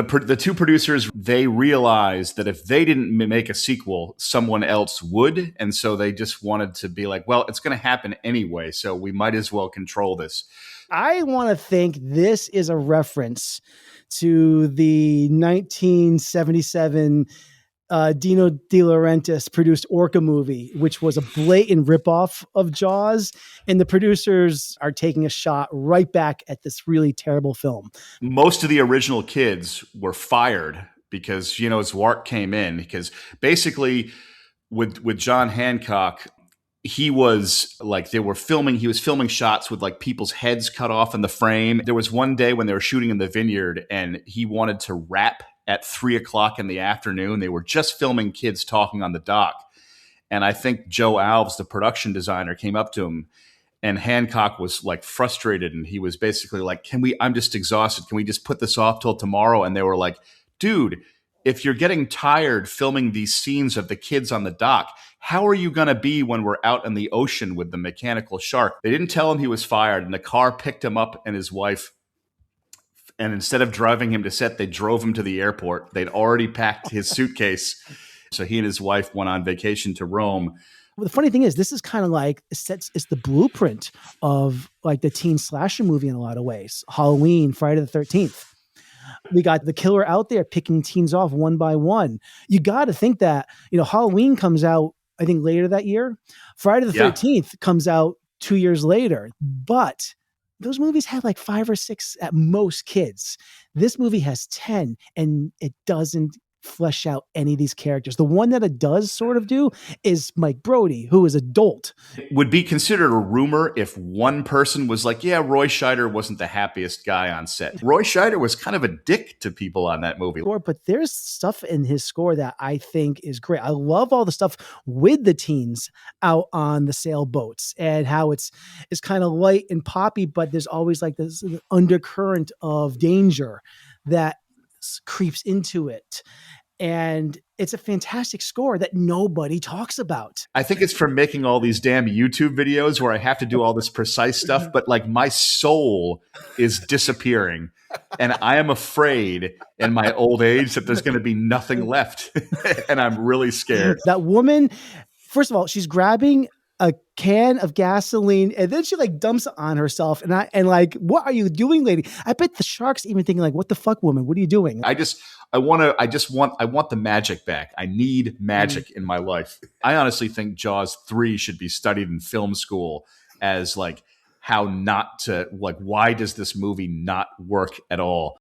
The two producers, they realized that if they didn't make a sequel, someone else would. And so they just wanted to be like, well, it's going to happen anyway, so we might as well control this. I want to think this is a reference to the 1977 Dino De Laurentiis produced Orca movie, which was a blatant ripoff of Jaws. And the producers are taking a shot right back at this really terrible film. Most of the original kids were fired because, Zwart came in because basically with John Hancock, he was filming shots with like people's heads cut off in the frame. There was one day when they were shooting in the vineyard and he wanted to rap at 3:00 in the afternoon. They were just filming kids talking on the dock. And I think Joe Alves, the production designer, came up to him and Hancock was like frustrated. And he was basically like, I'm just exhausted. Can we just put this off till tomorrow? And they were like, dude, if you're getting tired filming these scenes of the kids on the dock, how are you going to be when we're out in the ocean with the mechanical shark? They didn't tell him he was fired. And the car picked him up and his wife. And instead of driving him to set, they drove him to the airport. They'd already packed his suitcase. So he and his wife went on vacation to Rome. Well, the funny thing is, this is kind of like it's the blueprint of like the teen slasher movie in a lot of ways. Halloween, Friday the 13th. We got the killer out there picking teens off one by one. You got to think that, Halloween comes out, I think, later that year. Friday the 13th comes out 2 years later. But those movies have like 5 or 6 at most kids. This movie has 10 and it doesn't flesh out any of these characters. The one that it does sort of do is Mike Brody, who is adult. It would be considered a rumor if one person was like, yeah, Roy Scheider wasn't the happiest guy on set. Roy Scheider was kind of a dick to people on that movie. But there's stuff in his score that I think is great. I love all the stuff with the teens out on the sailboats and how it's kind of light and poppy, but there's always like this undercurrent of danger that creeps into it. And it's a fantastic score that nobody talks about. I think it's from making all these damn YouTube videos where I have to do all this precise stuff, but like my soul is disappearing. And I am afraid in my old age that there's going to be nothing left. And I'm really scared. That woman, first of all, she's grabbing a can of gasoline and then she like dumps it on herself. And like, what are you doing, lady? I bet the shark's even thinking like, what the fuck, woman? What are you doing? I want the magic back. I need magic in my life. I honestly think Jaws 3 should be studied in film school as like how not to, like, why does this movie not work at all?